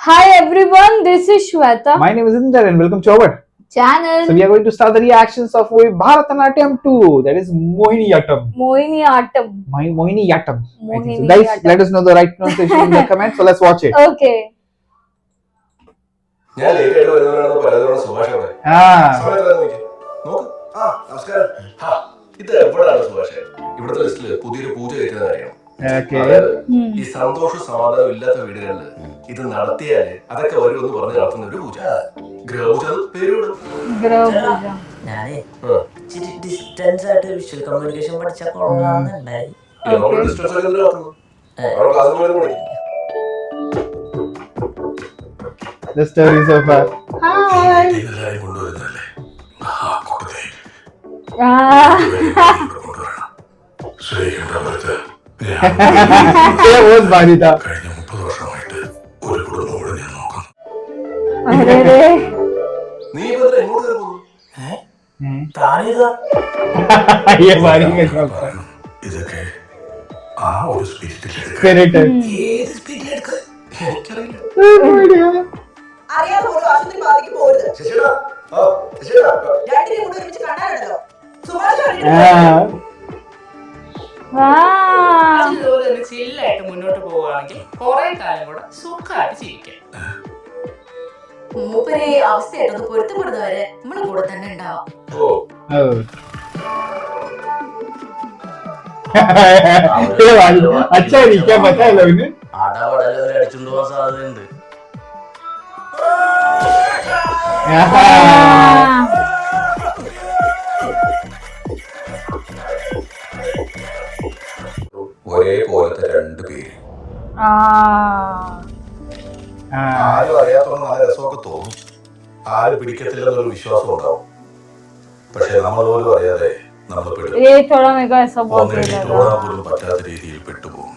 Hi everyone, this is Shweta. My name is Inder and welcome to our Channel So we are going to start the reactions of Bharatanatyam 2, that is Mohiniyattam. Mohiniyattam. Mohiniyattam. I think so. Mohiniyattam. Guys, let us know the right pronunciation in the comments. So let's watch it. Okay. ഞാൻ late ആയിട്ട് വരുന്നവരാണെന്ന് പലതവണ സുഭാഷ് അവിടെ സമയത്ത് നോക്കി നോക്ക്. നമസ്കാരം. ഇത് എവിടാണ് സുഭാഷ്? ഇവിടുത്തെ ലിസ്റ്റില് പുതിയൊരു പൂജ കയറ്റുന്ന കാര്യമാണ്. അതായത് ഈ സന്തോഷ സമാധാനം ഇല്ലാത്ത വീടുകളിൽ ഇത് നടത്തിയാല് അതൊക്കെ വരുമെന്ന് പറഞ്ഞ് നടത്തുന്ന ഒരു പൂജ. ഗ്രഹപൂജ പേരുവിടും. ഞാനേ ഇച്ചിരി ഡിസ്റ്റൻസ് ആയിട്ട് വിഷ്വൽ കമ്മ്യൂണിക്കേഷൻ പഠിച്ചാൽ കൊള്ളാന്നുണ്ടായി. ഡിസ്റ്റൻസ് ഒക്കെ എന്തിനാ നടത്തുന്നത്? അവിടെ ക്ലാസ്സിൽ പോയിരുന്നു പഠിക്കും. The story so far. Hi. എല്ലാവരും കൊണ്ടുവരുന്നല്ലേ കൂട്ടത്തെ ശ്രീകണ്ഠപുരത്ത് was Bharita. കഴിഞ്ഞ 30 വർഷമായിട്ട് ഒരു കുടുംബം കൂടെ ഞാൻ നോക്കുന്നു. നീ എങ്ങോട്ട് കയറി പോകുന്നു? ഇതൊക്കെ ആ ഒരു Spirit. ഏത് സ്പിരിറ്റിലെടുക്ക എനിക്കറിയില്ല. അറിയാതെ പോലും ആശുപത്രി ബാധിക്ക് പോരുത്. രണ്ടിനെയും കൂടെ ഒരുമിച്ച് കണ്ടാലുണ്ടല്ലോ സുഭാഷ് ഇതുപോലെ ചില്ലായിട്ട് മുന്നോട്ട് പോവുകയാണെങ്കിൽ കുറെ കാലം കൂടെ സുഖമായിട്ട് ജീവിക്കാം. മൂപ്പരെ അവസ്ഥയായിട്ടൊന്ന് പൊരുത്തപ്പെടുന്നവരെ നമ്മളെ കൂടെ തന്നെ ഉണ്ടാവാം. अच्छा क्या पता है लोग ने അടവടലവരെ അടിച്ചുകൊണ്ട് പോകാൻ സാധ്യതയുണ്ട്. ഒരേപോലത്തെ രണ്ട് പേര് ആരും അറിയാത്തോണ്ട് നല്ല രസമൊക്കെ തോന്നും. ആരും പിടിക്കത്തില്ലെന്നൊരു വിശ്വാസം ഉണ്ടാവും. പക്ഷെ നമ്മൾ പോലും അറിയാതെ നമ്മൾ പോലും പറ്റാത്ത രീതിയിൽ പെട്ടുപോകും.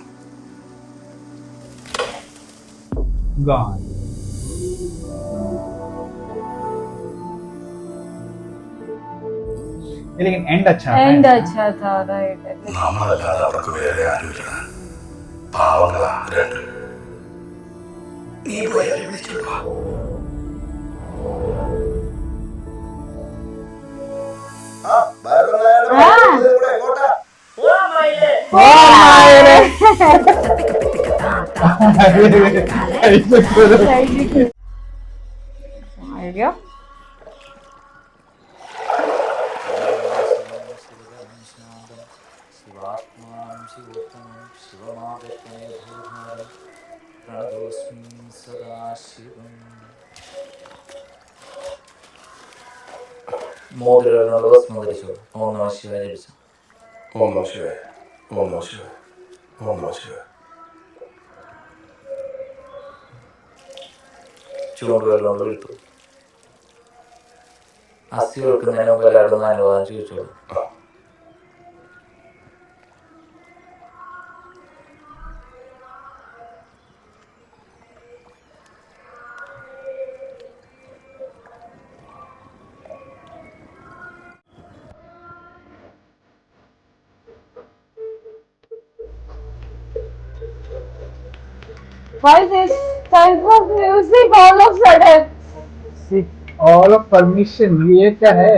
लेकिन एंड अच्छा था राइट. നമ്മളല്ലാതെ അവർക്ക് വേറെ ആരുമില്ല. പാവങ്ങളാ രണ്ട്. നീ പോയി അവരെ വിളിച്ചോണ്ട് വാ. Idea. മോതിരങ്ങളോട് ഭസ്മം ധരിച്ചു. ഓം നമഃ ശിവായ ജപിച്ചു. ഓം നമഃ ശിവായ, ഓം നമഃ ശിവായ, ഓം നമഃ ശിവായ. ചൂണ്ടുവിരലോട് വിട്ടു. അസ്ഥി വെക്കുന്നതിന് മുമ്പ് എല്ലാവരും അനുവാദം ചോദിച്ചോളൂ. Why this type of music all of sudden? all of permission ये क्या है?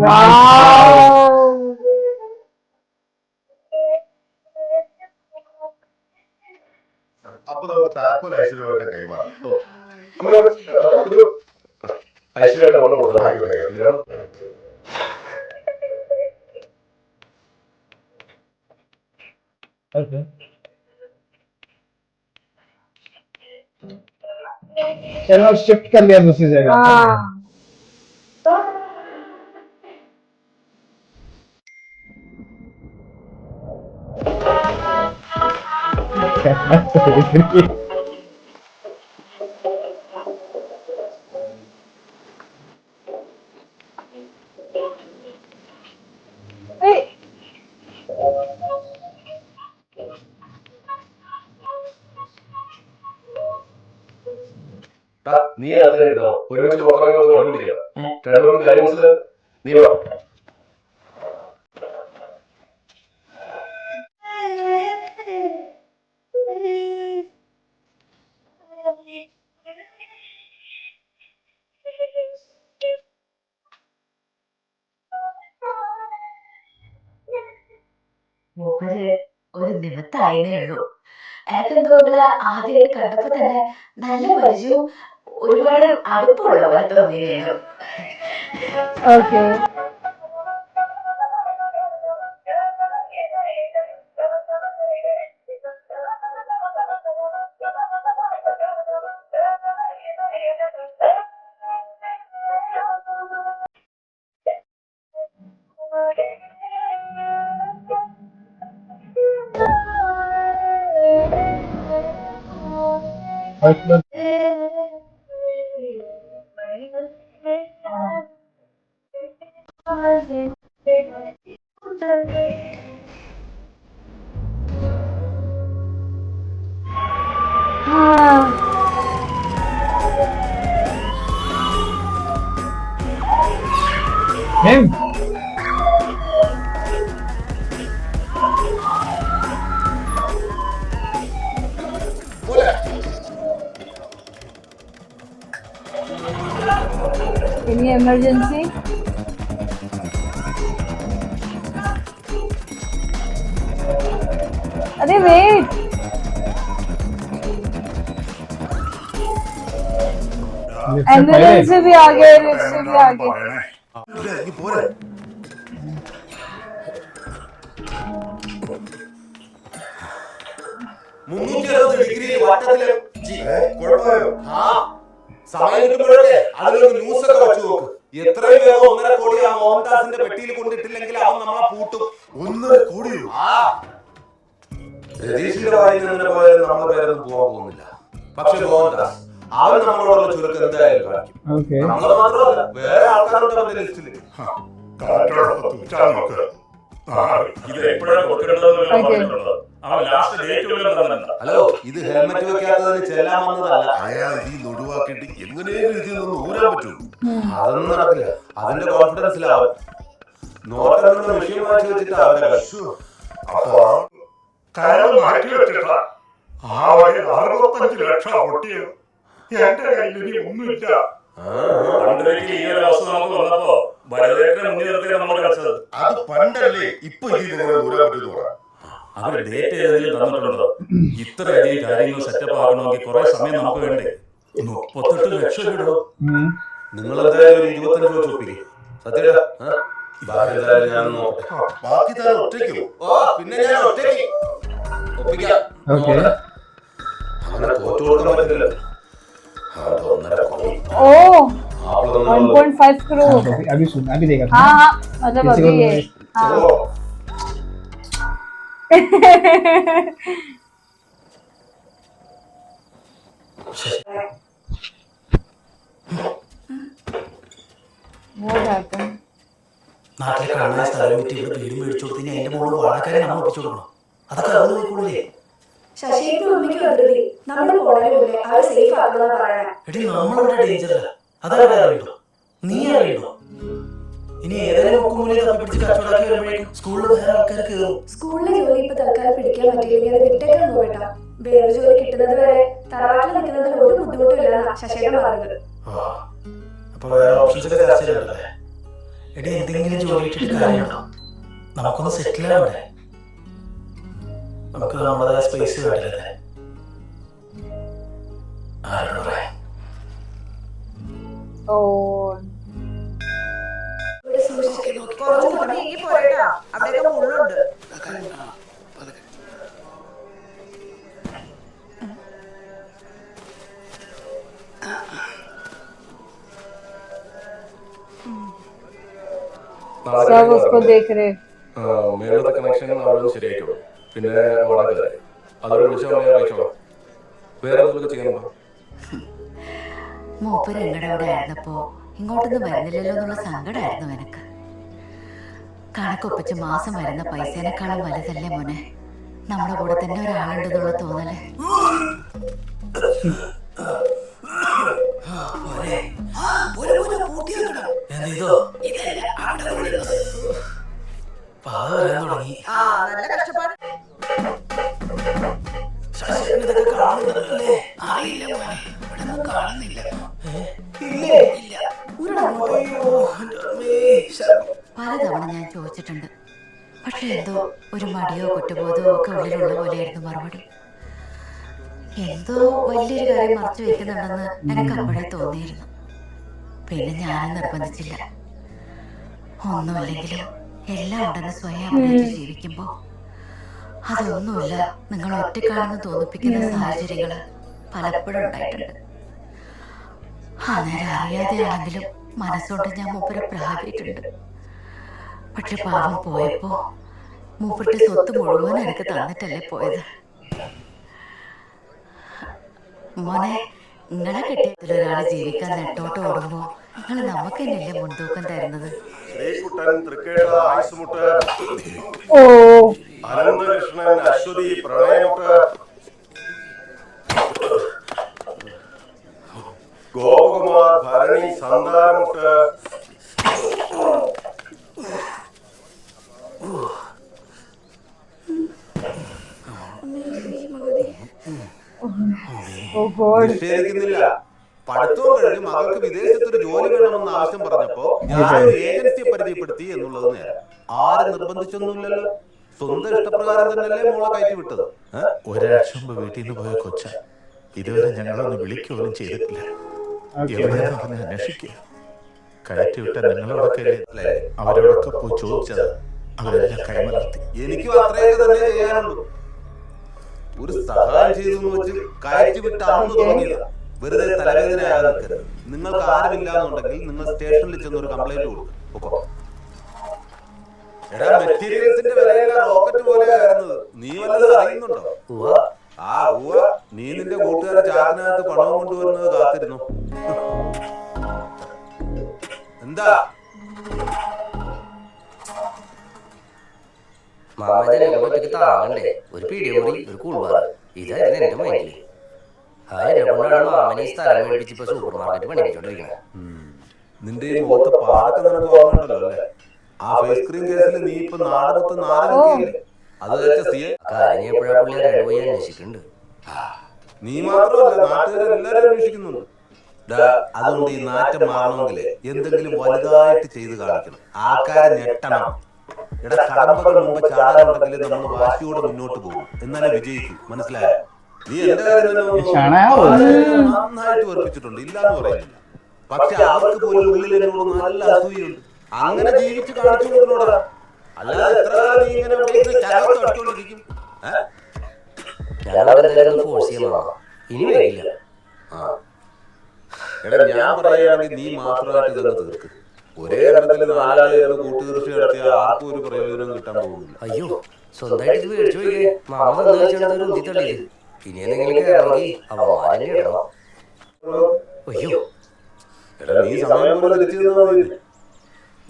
Wow. അപ്പൊ നമ്മൾ താക്കോൽ ഐശ്വര്യമായിട്ട് കൈമാറും. ഐശ്വര്യമായിട്ട് നമ്മൾ കൊടുക്കണം. Okay. चलो शिफ्ट कर लिया दूसरी जगह. Hey. നീ അത് എഴുതോ ഒരുമിച്ച് പുറത്തിറങ്ങി രണ്ടുപേരും കാര്യം മനസ്സിലായി നീ വാ. ഒരു നിമിത്തായേ ഉള്ളൂ. എനിക്കെന്തോന്നില്ല, ആദ്യമായിട്ട് കണ്ടപ്പോ തന്നെ നല്ല പരിചയവും ഒരുപാട് അടുപ്പമുള്ള പോലെ തോന്നിയിരുന്നു. ഓക്കെ. Ma'am. Any emergency? अरे wait. एम्बुलेंस से भी आगे, लिफ्ट से भी आगे. സമയം കിട്ടുമ്പോഴൊക്കെ അതിലൊരു ന്യൂസ് ഒക്കെ വെച്ച് നോക്ക്. എത്രയും വേഗം 1.5 കോടി ആ മോഹൻദാസിന്റെ പെട്ടിയിൽ കൊണ്ടിട്ടില്ലെങ്കിൽ അവൻ നമ്മളെ പൂട്ടും. 1.5 കോടിയോ? രതീഷിന്റെ വായിൽ നിന്ന് പോയാലും നമ്മുടെ പേരൊന്നും പോകാൻ പോകുന്നില്ല. പക്ഷെ മോഹൻദാസ് അവൻ നമ്മളോടുള്ള ചുരുക്കം എന്തായാലും കാണിക്കും. നമ്മള് മാത്രമല്ല, വേറെ ആൾക്കാരുണ്ട് അവന്റെ ലിസ്റ്റില്. ഹലോ, ഇത് ഹെൽമെറ്റ് വെക്കാത്തതിന് ചെല്ലാൻ വന്നതല്ല. ഒഴിവാക്കിയിട്ട് എങ്ങനെയും ഇതിൽ നിന്ന് ഊരാൻ പറ്റൂ. അതൊന്നും നടക്കില്ല. അതിന്റെ കോൺഫിഡൻസിലാവും. നോട്ടെന്ന വിഷയം മാറ്റി വെച്ചിട്ട് അവന്റെ അപ്പൊ കയറ് മാറ്റി വെച്ചിട്ടാ ആ വഴി 65 ലക്ഷം പൊട്ടിയത്. എന്റെ കയ്യിൽ ഇനി ഒന്നുമില്ല. അത് പണ്ടല്ലേ, ഇപ്പൊ അവര് ഡേറ്റ് ഏതെങ്കിലും തന്നിട്ടുണ്ടോ? ഇത്രയധികം കാര്യങ്ങൾ സെറ്റപ്പ് ആകണമെങ്കിൽ കുറെ സമയം നമുക്ക് വേണ്ടേ? 38 ലക്ഷം ഇടോ. നിങ്ങൾ എന്തായാലും ഒരു 25 രൂപ ചോപ്പിക്കും. സത്യേട്ടാ, ബാക്കി താൻ ഒറ്റയ്ക്കോ? പിന്നെ ഞാൻ ഒറ്റയ്ക്ക് ഒപ്പിക്കാം. അങ്ങനെ തോറ്റു കൊടുക്കാൻ പറ്റില്ല. ओह 1.5 करोड़. अभी सुन, अभी देखा. हाँ, मतलब अभी ये. What happened? നാട്ടിലെ കാണാൻ സ്ഥലം വിറ്റ് ഇവിടെ വീട് മേടിച്ചു കൊടുത്തു. അതിന്റെ മുകളിൽ വാടകക്കാരെ നമ്മൾ ഒപ്പിച്ചു കൊടുക്കണം. അതൊക്കെ അത് നോക്കൂലേ? ശശിക്കും അമ്മയ്ക്കും അതിർത്തി നമ്മൾ പോണല്ലേ അവർ സേഫ് ആക്കുന്ന പറയണേ. എടി, നമ്മളിവിടെ ഡേഞ്ചറില്ല. അതവിടെ അറിയണ്ടോ? നീ അറിയണ്ടോ? ഇനി ഏതെങ്കിലും മുക്കുമൂലയെ തപ്പിപ്പിടിച്ച് കച്ചവടമാക്കി വരുമ്പോഴേക്കും സ്കൂളിൽ വേറെ ആൾക്കാർ കയറും. സ്കൂളിലെ ജോലി ഇപ്പൊ തൽക്കാലം പിടിക്കാൻ പറ്റിയില്ലെങ്കിൽ അത് വിട്ടേക്കാൻ പോയിട്ടാ. വേറെ ജോലി കിട്ടുന്നത് വരെ തറവാട്ടിൽ നിൽക്കുന്നതിൽ ഒരു ബുദ്ധിമുട്ടും ഇല്ലെന്നാ ശശിയുടെ പറഞ്ഞത്. അപ്പൊ വേറെ ഓപ്ഷൻസ് ഒക്കെ ചർച്ച ചെയ്യണ്ടല്ലേ? എടി, എന്തെങ്കിലും ജോലി ഇട്ടിട്ട് കാര്യമുണ്ടോ? നമുക്കൊന്ന് സെറ്റിൽ ആവണ്ടേ? നമുക്ക് നമ്മുടേതായ സ്പേസ് വേണ്ടല്ലേ? ആരോട് പറയാ? അവിടെയൊക്കെ മുള്ളുണ്ട്. सब उसको देख रहे. മേളത്തെ കണക്ഷൻ അവരൊന്നും ശരിയായിക്കോളൂ. പിന്നെ വാടക അതോടെ വിളിച്ചാൽ അറിയിച്ചോളാം. വേറെ എന്തൊക്കെ ചെയ്യണോ? മൂപ്പര് എങ്ങടെ അവിടെ ആയിരുന്നപ്പോ ഇങ്ങോട്ടൊന്നും വരുന്നില്ലല്ലോ എന്നുള്ള സങ്കടമായിരുന്നു എനിക്ക്. കണക്കൊപ്പിച്ച് മാസം വരുന്ന പൈസേനേക്കാളും വലുതല്ലേ മോനെ നമ്മുടെ കൂടെ തന്നെ ഒരാളുണ്ടെന്നുള്ള തോന്നല്. എന്തോ പാവ വരാൻ തുടങ്ങി. ശശിയേട്ടന് ഇതൊക്കെ കാണുന്നുണ്ടല്ലേ? അറിയില്ല മോനെ, ഇവിടെ ഒന്നും കാണുന്നില്ല. ഇല്ലേ? ഇല്ല. അയ്യോ, എൻ്റെ അമ്മേ, ശരണം. പലതവണ ഞാൻ ചോദിച്ചിട്ടുണ്ട്, പക്ഷെ എന്തോ ഒരു മടിയോ കുറ്റബോധമോ ഒക്കെ ഉള്ളിലുള്ള പോലെയായിരുന്നു മറുപടി. എന്തോ വലിയൊരു കാര്യം മറച്ചു വെക്കുന്നുണ്ടെന്ന് എനിക്ക് അപ്പോഴേ തോന്നിയിരുന്നു. പിന്നെ ഞാനും നിർബന്ധിച്ചില്ല. ഒന്നുമില്ലെങ്കിലും എല്ലാം ഉണ്ടെന്ന് സ്വയം അഭിനയിച്ച് ജീവിക്കുമ്പോ അതൊന്നുമില്ല നിങ്ങൾ ഒറ്റക്കാണെന്ന് തോന്നിപ്പിക്കുന്ന സാഹചര്യങ്ങൾ പലപ്പോഴും ഉണ്ടായിട്ടുണ്ട്. അന്നേരം അറിയാതെയാണെങ്കിലും മനസ്സുകൊണ്ട് ഞാൻ മൂപ്പരെ പ്രാപിയിട്ടുണ്ട്. പക്ഷെ പാവം പോയപ്പോ മൂപ്പരുടെ സ്വത്ത് മുഴുവൻ എനിക്ക് തന്നിട്ടല്ലേ പോയത്. മോനെ, നിങ്ങളെ കെട്ടിയതിലൊരാള് ജീവിക്കാൻ നെട്ടോട്ട് ഓടുമ്പോ നിങ്ങൾ നമുക്ക് തന്നെയല്ലേ മുൻതൂക്കം തരുന്നത്. ശ്രീകുട്ടൻ തൃക്കേട്ട ആയുസ്മുട്ട്, ഓ അനന്തകൃഷ്ണൻ അശ്വതി പ്രണയമുട്ട്, ഗോപകുമാർ ഭരണി സന്താനമുട്ട്, നിഷേധിക്കുന്നില്ല. പഠിത്തവും കഴിഞ്ഞ് മകൾക്ക് വിദേശത്തൊരു ജോലി വേണമെന്ന് ആവശ്യം പറഞ്ഞപ്പോ ഞാനൊരു ഏജൻസിയെ പരിചയപ്പെടുത്തി എന്നുള്ളത് നേരെ. ആരും നിർബന്ധിച്ചൊന്നുമില്ലല്ലോ. സ്വന്തം ഇഷ്ടപ്രകാരം തന്നെയല്ലേ മോളെ കയറ്റി വിട്ടത്. ഒരാഴ്ച മുമ്പ് വീട്ടിൽ നിന്ന് പോയ കൊച്ച ഇതുവരെ ഞങ്ങളൊന്ന് വിളിക്കുകയും ചെയ്തിട്ടില്ല. എവിടെയാണ് അവനെ അന്വേഷിക്കുക? കയറ്റി വിട്ട നിങ്ങളോടൊക്കെ അവരോടൊക്കെ പോയി ചോദിച്ചത് അവരെല്ലാം കൈമലർത്തി. എനിക്കും അത്രയൊക്കെ തന്നെ ചെയ്യാനുള്ളൂ. ഒരു സഹായം ചെയ്തു വെച്ച് കയറ്റി വിട്ട അന്ന് തുടങ്ങിയതാ. വെറുതെ തലവേദന ആകാൻ നിൽക്കരുത്. നിങ്ങൾക്ക് ആരുമില്ലാന്നുണ്ടെങ്കിൽ നിങ്ങൾ സ്റ്റേഷനിൽ ചെന്നൊരു കംപ്ലൈന്റ് കൊടുക്കും. എടാ, മെറ്റീരിയൽസിന്റെ വിലയെല്ലാം റോക്കറ്റ് പോലെ ആയിരുന്നത്. നീ വല്ലതും അറിയുന്നുണ്ടോ? നീ നിന്റെ കൂട്ടുകാരെ ചാക്കിനകത്ത് പണവും കൊണ്ടുവരുന്നത് കാത്തിരുന്നു. എന്താ മാമജനൊക്കെ താങ്ങണ്ടേ? ഒരു പീടിയോറി, ഒരു കൂൾവാറ്, ഇതായിരുന്നു എന്റെ മൈൻഡില്. കൊണ്ടാണ് മാമനെ ഈ സ്ഥലം മേടിപ്പിച്ചിപ്പോ സൂപ്പർ മാർക്കറ്റ് പണിപ്പിച്ചോണ്ടിരിക്കണേ. നിന്റെ ഈ മുഖത്ത് പാടൊക്കെ നിനക്ക് ഓർമ്മയുണ്ടല്ലോ അല്ലേ? ആ ഫേസ് ക്രീം കേസിൽ നീ ഇപ്പൊ നാട് മൊത്തം നാരങ്ങല്ലേ? അത് കാര്യം എപ്പോഴാ പുള്ളി അറിയാണ്ട് പോയി അന്വേഷിക്കുന്നുണ്ട്. നീ മാത്രമല്ല, നാട്ടുകാരെല്ലാരും അന്വേഷിക്കുന്നുണ്ട്. അതുകൊണ്ട് ഈ നാറ്റം മാറണമെങ്കിൽ എന്തെങ്കിലും വലുതായിട്ട് ചെയ്ത് കാണിക്കണം. ആൾക്കാരെ ഞെട്ടണം. എടാ, കടമ്പകൾ മുമ്പ് ചാടാനുണ്ടെങ്കിൽ നമ്മൾ വാശിയോടെ മുന്നോട്ട് പോകും, എന്നാലേ വിജയിക്കും. മനസ്സിലായോ? നീ എന്റെ കാര്യം നന്നായിട്ട് വെറുപ്പിച്ചിട്ടുണ്ട്, ഇല്ലാന്ന് പറയുന്നില്ല. പക്ഷെ അവർക്ക് പോലും ഉള്ളിൽ എന്നോട് നല്ല അസൂയുണ്ട്. അങ്ങനെ ജീവിച്ച് കാണിച്ചു കൊടുക്കണോടാ. അല്ലാതെ എത്ര കാലം നീ ഇങ്ങനെ അടിച്ചോണ്ടിരിക്കും? ഇനി വരില്ല. എടാ, ഞാൻ പറയുകയാണെങ്കിൽ നീ മാത്രമായിട്ട് ഇതൊന്ന് തീർക്ക്. ഒരേ ഇടത്തിൽ നാലാളെ കൂട്ടുകൃഷി നടത്തിയ ആർക്കും ഒരു പ്രയോജനം കിട്ടാൻ പോകുന്നില്ല. അയ്യോ, സ്വന്തമായിട്ട് ഇത് മേടിച്ചു പോയി മാമ തന്നിച്ചാണ് ഉന്തി തള്ളിയത്. ഇനി എന്തെങ്കിലും കയറണമെങ്കിൽ അവമാനം ഇടണം. അയ്യോ, എടാ, നീ സമയം പോലെ തിരിച്ചു തന്നാൽ മതി.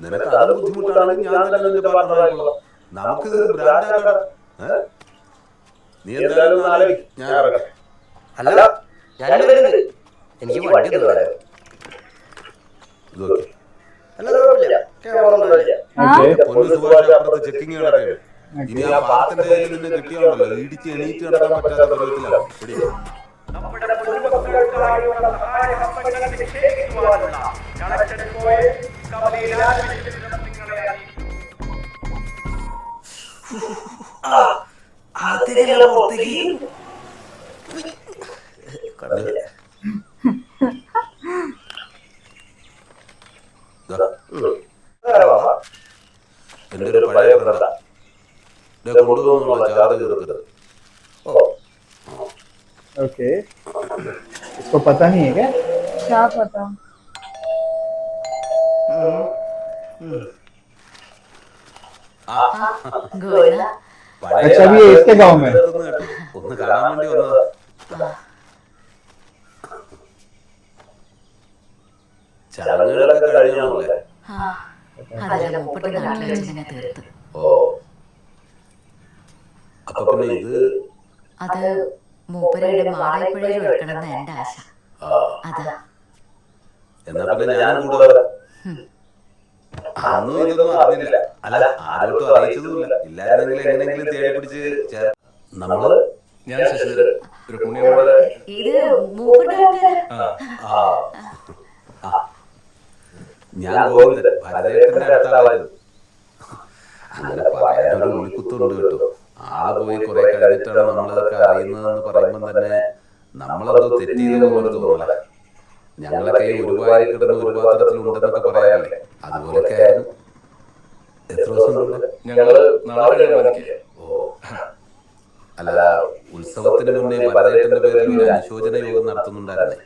നിനക്ക് അത് ബുദ്ധിമുട്ടാണെങ്കിൽ ഞാൻ തന്നെ നിന്റെ പാർട്ണറായിക്കോളാം. നമുക്കിതൊരു ബ്രാൻഡാക്കണം. നീ എന്തായാലും ഞാൻ ഇറങ്ങാം. അല്ല, ഞാൻ വരുന്നുണ്ട്. എനിക്ക് വണ്ടി ഇതൊക്കെ പൊന്നു സുഭാഷ്, അപ്പുറത്ത് ചെക്കിങ് നടക്കുകയാണ്. ഇനി ആ പാർട്ടിന്റെ കയ്യിൽ നിന്ന് കിട്ടിയാണല്ലോ ഇടിച്ച് എണീറ്റ് നടക്കാൻ പറ്റാത്ത പരുവത്തിലാണ്. എന്റെ ഒരു പഴയ ഫ്രണ്ടാ. കൊണ്ടുപോകുന്നുള്ള ജാഗ്രത തീർക്കരുത്. ओके, इसको पता नहीं है क्या? क्या पता? अच्छा, अभी ये इसके गांव में ഒന്ന് കാണാൻ വേണ്ടി വന്നതാ. ചടങ്ങുകളൊക്കെ കഴിഞ്ഞാണല്ലേ? അതെല്ലാം മൂപ്പരുടെ നാട്ടിൽ വെച്ച് തന്നെ തീർത്ത്. അപ്പൊ പിന്നെ ഇത് അത് മൂപ്പരയുടെ മാടായിപ്പുഴയിൽ ഒഴുക്കണമെന്ന് എന്റെ ആശ. അതാ എന്നാ പിന്നെ ഞാനും കൂടെ വരാം. അന്നും ഇതൊന്നും അറിഞ്ഞില്ല, അല്ല ആരോട്ടും അറിയിച്ചതുമില്ല. ഇല്ലായിരുന്നെങ്കിൽ എങ്ങനെയെങ്കിലും തേടി പിടിച്ച് നമ്മള് ഞാൻ ശശിധരൻ, രുക്മിണിയമ്മയുടെ ഇത് മൂപ്പരുടെ ആൾക്കാരാ. ഞാൻ ഗോവിന്ദൻ, ഭരതേട്ടന്റെ അടുത്ത ആളായിരുന്നു. അങ്ങനെ പറയാനൊരു ഉള്ളിക്കുത്തുണ്ട് കേട്ടോ. ആള് പോയി കുറെ കഴിഞ്ഞിട്ടാണ് നമ്മളതൊക്കെ അറിയുന്നതെന്ന് പറയുമ്പോൾ തന്നെ നമ്മളെന്തോ തെറ്റ് ചെയ്ത പോലെ തോന്നല. ഞങ്ങളൊക്കെ ഈ ഒരു വാരി കിടന്ന് ഒരു പാത്രത്തിൽ ഉണ്ടെന്നൊക്കെ പറയാറില്ലേ, അതുപോലൊക്കെ ആയിരുന്നു. എത്ര ദിവസം ഉണ്ട്? ഞങ്ങള് നാളെ കഴിഞ്ഞ. അല്ല, ഉത്സവത്തിന് മുന്നേ ഭരതേട്ടന്റെ പേരിൽ ഒരു അനുശോചന യോഗം നടത്തുന്നുണ്ടായിരുന്നേ.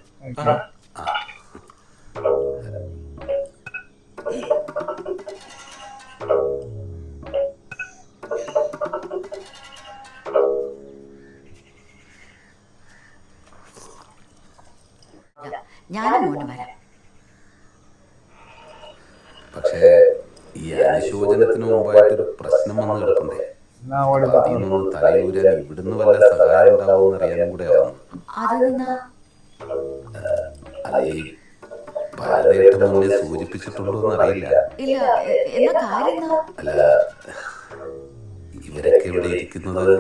ഞാനും മോനും വരാം. പക്ഷേ ഈ അനുശോചനത്തിന് മുമ്പായിട്ടൊരു പ്രശ്നം വന്ന് കിടപ്പുണ്ടേ. അതിനൊന്ന് തലയൂരാൻ ഇവിടുന്ന് വല്ല സഹായം ഉണ്ടാവുമെന്ന് അറിയാനും കൂടെ ആവുന്നു. അല്ല, ഈ ഭരതേട്ടൻ മുന്നേ സൂചിപ്പിച്ചിട്ടുണ്ടോന്ന് അറിയില്ല. അല്ല, ഇവരൊക്കെ ഇവിടെ ഇരിക്കുന്നത്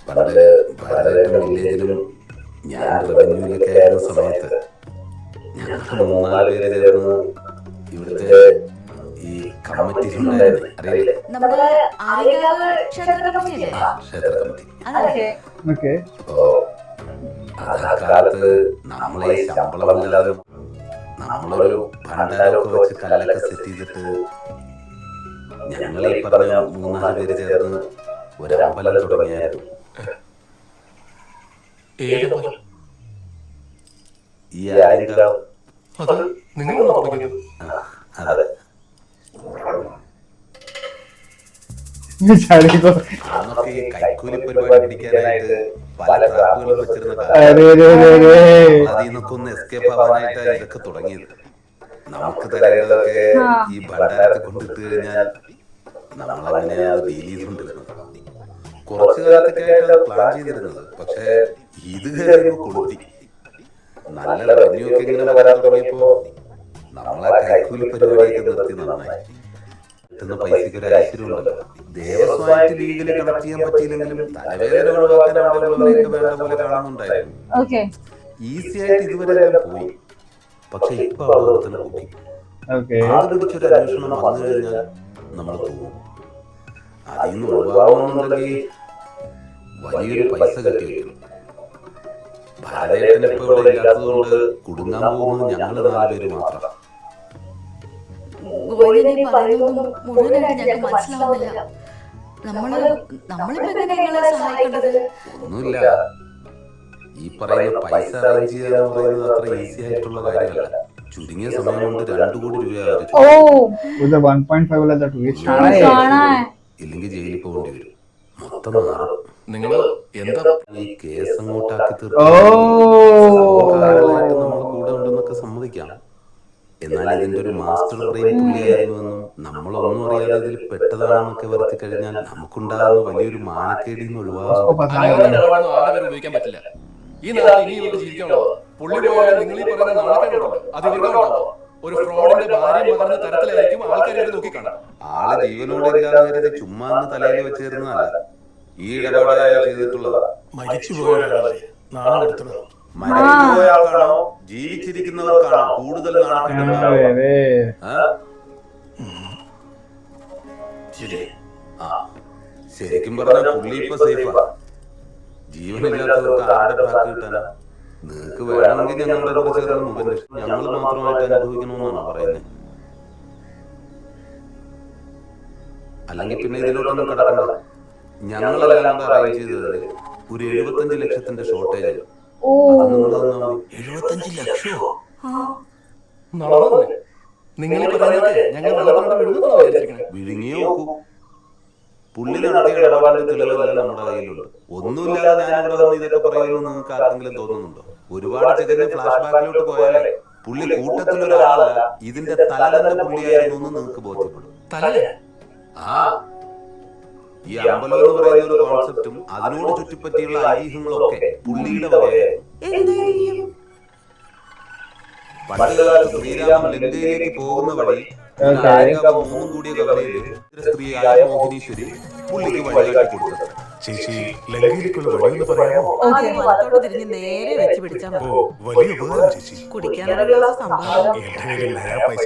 പണ്ട് ഭരതേട്ടൻ വില്ലേജിലും ഞാൻ റവന്യൂവിലൊക്കെ ആയിരുന്ന സമയത്ത് ഞങ്ങൾ 3-4 പേര് ചേർന്ന് ഇവിടുത്തെ ഈ കമ്മിറ്റിയിലുണ്ടായിരുന്നു. അറിയില്ലേ? ക്ഷേത്ര കമ്മിറ്റി. അപ്പോ അക്കാലത്ത് നമ്മളെ ഈ ശമ്പളമല്ലാതെ നമ്മളൊരു ഭണ്ഡാരമൊക്കെ വെച്ച് കല്ലൊക്കെ സെറ്റ് ചെയ്തിട്ട് ഞങ്ങളീ പറഞ്ഞ 3-4 പേര് ചേർന്ന് ഒരമ്പലം തുടങ്ങിയായിരുന്നു. ഈ ആര്യങ്കാവ്. അത് നിങ്ങൾ അതെ. അന്നൊക്കെ ഈ കൈക്കൂലി പരിപാടി പിടിക്കാനായിട്ട് പല ട്രാപ്പുകളും വെച്ചിരുന്ന അതിൽ നിന്നൊക്കെ ഒന്ന് എസ്കേപ്പ് ആവാനായിട്ടാണ് ഇതൊക്കെ തുടങ്ങിയത്. നമുക്ക് തരേണ്ടതൊക്കെ ഈ ഭണ്ഡാരത്തെ കൊണ്ടിട്ട് കഴിഞ്ഞാൽ നമ്മളങ്ങനെയാ ഡീൽ ചെയ്തുകൊണ്ടിരുന്നത്. കുറച്ചു കാലത്തൊക്കെ ആയിട്ട് അത് പ്ലാൻ ചെയ്തിരുന്നത്. പക്ഷേ ഇത് കാര്യങ്ങൾ കൊളുത്തി. നല്ല റവന്യൂ ഒക്കെ ഇങ്ങനെ വരാൻ തുടങ്ങിയപ്പോ നമ്മളെ കൈക്കൂലി പരിപാടിയൊക്കെ നിർത്തി. നന്നായി കിട്ടുന്ന പൈസക്ക് ഒരു ഐശ്വര്യമുണ്ടല്ലോ. ദേവസ്വമായിട്ട് ലീഗലി കണക്ട് ചെയ്യാൻ പറ്റിയില്ലെങ്കിലും തലവേദന ഒഴിവാക്കാൻ അവിടെ ഉള്ളവരെയൊക്കെ വേണ്ട പോലെ കാണുന്നുണ്ടായിരുന്നു. ഈസി ആയിട്ട് ഇതുവരെ എല്ലാം പോയി. പക്ഷെ ഇപ്പൊ അവിടെ തന്നെ പോയി. ആദ്യം പിടിച്ചൊരു അന്വേഷണം വന്നു കഴിഞ്ഞാൽ നമ്മൾ തോന്നും അതിൽ നിന്ന് ഒഴിവാകണമെന്നുണ്ടെങ്കിൽ വലിയൊരു പൈസ കെട്ടി വയ്ക്കണം. ഭരതേട്ടൻ ഇപ്പൊ ഇവിടെ ഇല്ലാത്തത് കൊണ്ട് കുടുങ്ങാൻ പോകുന്നത് ഞങ്ങള് 4 പേര് മാത്രം. ഒന്നുമില്ല, ഈ പറയുന്ന പൈസ അറേഞ്ച് ചെയ്യുക എന്ന് പറയുന്നത് അത്ര ഈസി ആയിട്ടുള്ള കാര്യമല്ല. ചുരുങ്ങിയ സമയം കൊണ്ട് 2 കോടി രൂപ ഇല്ലെങ്കിൽ ജയിലിൽ പോകേണ്ടി വരും. മൊത്തം നിങ്ങൾ എന്താ ഈ കേസ് അങ്ങോട്ടാക്കി തീർക്കും. നമ്മൾ കൂടെ ഉണ്ടെന്നൊക്കെ സമ്മതിക്കാം. എന്നാൽ ഇതിന്റെ ഒരു മാസ്റ്റർ ബ്രെയിൻ പുള്ളിയായിരുന്നുവെന്നും നമ്മളൊന്നും അറിയാതെ ഇതിൽ പെട്ടതാണെന്നൊക്കെ വരുത്തി കഴിഞ്ഞാൽ നമുക്കുണ്ടാകുന്ന വലിയൊരു മാനക്കേടിൽ നിന്ന് ഒഴിവാകും. ഉപയോഗിക്കാൻ പറ്റില്ല. ഈ നാട്ടിൽ ഇനി ഇവർക്ക് ജീവിക്കാനുള്ളോ? പുള്ളി പോയാൽ നിങ്ങൾ ഈ പറയുന്ന നാണക്കേടുണ്ടല്ലോ, അത് ഇവർക്കുണ്ടാവോ? ഒരു ഫ്രോഡിന്റെ ഭാര്യ മകർന്ന തരത്തിലായിരിക്കും ആൾക്കാരെ നോക്കി കാണാം. ആള് ജീവനോടെ ഇല്ലാന്ന് കരുതി ചുമ്മാ തലയിൽ വെച്ചിരുന്നതല്ല, ഈ ഇടപാടായ ചെയ്തിട്ടുള്ളതാ. മരിച്ചുപോയ ആൾക്കാണോ ജീവിച്ചിരിക്കുന്നവർക്കാണോ കൂടുതൽ ശരിക്കും പറഞ്ഞാൽ പുള്ളി ഇപ്പൊ സേഫാ. ജീവനില്ലാത്തവർക്ക് ആരുടെ ബാക്കി കിട്ടാനാ? നിങ്ങക്ക് വേണമെങ്കിൽ ഞങ്ങളുടെ കൂടെ ചേർന്ന് മുഖം ഞങ്ങൾ മാത്രമായിട്ട് അനുഭവിക്കണമെന്നാണോ പറയുന്നത്? അല്ലെങ്കിൽ പിന്നെ ഇതിലോട്ടൊന്നും കിടക്കണ്ട. ഞങ്ങളെല്ലാം കൂടെ അറേഞ്ച് ചെയ്തതിൽ ഒരു 75 ലക്ഷത്തിന്റെ ഷോർട്ടേജ്. 75 ലക്ഷമോ? വിഴുങ്ങിയോ നോക്കൂ. പുള്ളി നടത്തിയ ഇടപാടിന്റെ തെളിവെല്ലാം നമ്മുടെ കയ്യിലുണ്ട്. ഒന്നുമില്ലാതെ ഞാനിവിടെ വന്ന് ഇതൊക്കെ പറയുന്നത് നിങ്ങൾക്ക് ആർക്കെങ്കിലും തോന്നുന്നുണ്ടോ? ഒരുപാട് ചെറിയ ഫ്ലാഷ് ബാക്കിലോട്ട് പോയാലേ പുള്ളി കൂട്ടത്തിലൊരാളല്ല, ഇതിന്റെ തല തന്നെ പുള്ളിയായിരുന്നു എന്ന് നിങ്ങൾക്ക് ബോധ്യപ്പെടും. ഈ അമ്പലം എന്ന് പറയുന്ന ഒരു കോൺസെപ്റ്റും അതിനോട് ചുറ്റിപ്പറ്റിയുള്ള ഐതിഹ്യങ്ങളൊക്കെ പുള്ളിയുടെ വകയായിരുന്നു. പണ്ടുകാലത്ത് ശ്രീരാമൻ ലങ്കയിലേക്ക് പോകുന്ന വഴി നായികാവ് മൂന്നും കൂടിയ കവലയില് സ്ത്രീയായ മോഹിനീശ്വരി പുള്ളിക്ക് വഴികാട്ടി കൊടുത്തത്. ചേച്ചി ലങ്കയിലേക്കുള്ള വഴിയെന്ന് പറയാമോ? വലത്തോട് തിരിഞ്ഞ് നേരെ വെച്ച് പിടിച്ചാൽ മതി. വലിയ ഉപകാരം ചേച്ചി. കുടിക്കാനുള്ള ഗ്ലാസ് സംഭാവന. എന്റെ കയ്യിൽ നയാ പൈസ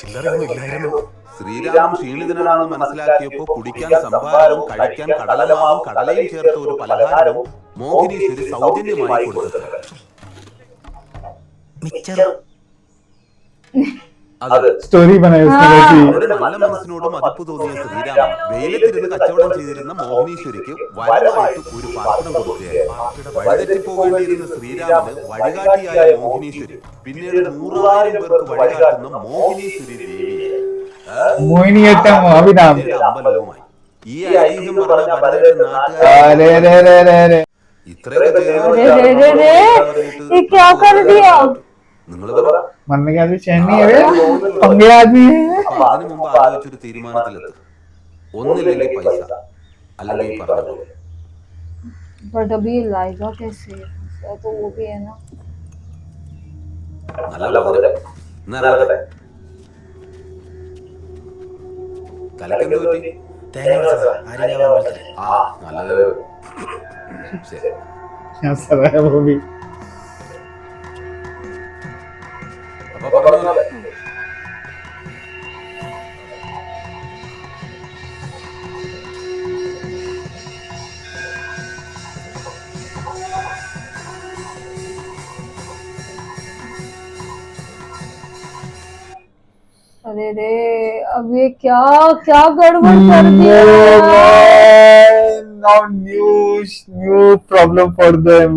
ചില്ലറയൊന്നും ഇല്ലായിരുന്നു. ശ്രീരാമൻ ക്ഷീണിതനാണെന്ന് മനസ്സിലാക്കിയപ്പോ കുടിക്കാൻ സംഭാരവും കഴിക്കാൻ കടലമാവും കടലയും ചേർത്ത ഒരു പലഹാരവും മോഹിനീശ്വരി സൗജന്യമായി കൊടുത്തത്. സ്റ്റോറി അവരുടെ നല്ല മനസ്സിനോട് മതിപ്പ് തോന്നിയ ശ്രീരാമൻ വെയിലത്തിരുന്ന് കച്ചവടം ചെയ്തിരുന്ന മോഹിനീശ്വരിക്ക് വരവായിട്ട് ഒരു പാത്രം കൊടുക്കുകയായിരുന്നു. വഴിതെറ്റിപ്പോകേണ്ടിയിരുന്ന ശ്രീരാമന് വഴികാട്ടിയായ മോഹിനീശ്വരി പിന്നീട് 100,000 പേർക്ക് വഴികാട്ടുന്ന മോഹിനീശ്വരി ദേവിയെ അമ്പലവുമായി. ഈ ഐതിഹ്യം പറഞ്ഞ ഭരതന്റെ നാട്ടുകാർ ഇത്രയൊക്കെ നിങ്ങൾ मरने के आदमी चैन नहीं है पंगे आदमी है അതിനു മുമ്പ് ആലോചിച്ചൊരു തീരുമാനത്തിലെത്തും. ഒന്നില്ലെങ്കിൽ പൈസ, അല്ലെങ്കിൽ പറഞ്ഞ പോലെ. बट अभी लाएगा कैसे? तो वो भी है ना. നല്ല പോലെ നടക്കട്ടെ. കലക്കെന്ത് പറ്റി? ആ നല്ലത്. ശരി. क्या सर है वो भी. അപ്പൊ പറഞ്ഞോളെ. अरे रे अब ये क्या क्या गड़बड़ कर दिया. Now new problem for them.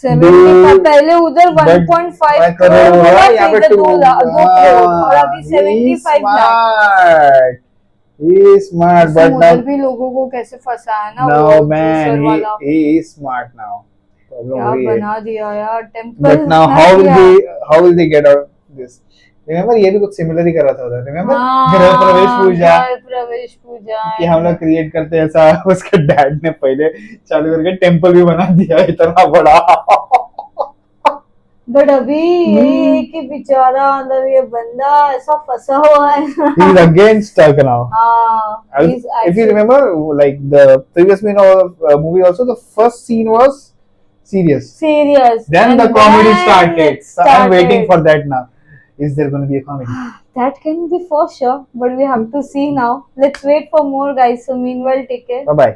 70 पहले उधर 1.5 करोड़ हुआ, यहाँ पे 2 करोड़ और अभी 75 lakh. He is smart, but now भी लोगों को कैसे फंसाया ना. No man, he is smart now. क्या बना दिया यार temple. But now how will they get out this? Remember ये भी कुछ सिमिलर ही कर रहा था उधर. Remember गृह प्रवेश पूजा कि हम लोग क्रिएट करते हैं ऐसा. उसके डैड ने पहले चालू करके टेम्पल भी बना दिया इतना बड़ा. बट अभी ये कि बेचारा अंदर ये बंदा ऐसा फंसा हुआ है. He is again stuck now. If you remember, like the previous movie also, the first scene was serious. Then the comedy started. So I'm waiting for that now. Is there going to be a comedy? That can be for sure, but we have to see now. Let's wait for more, guys. So meanwhile, take care. Bye bye.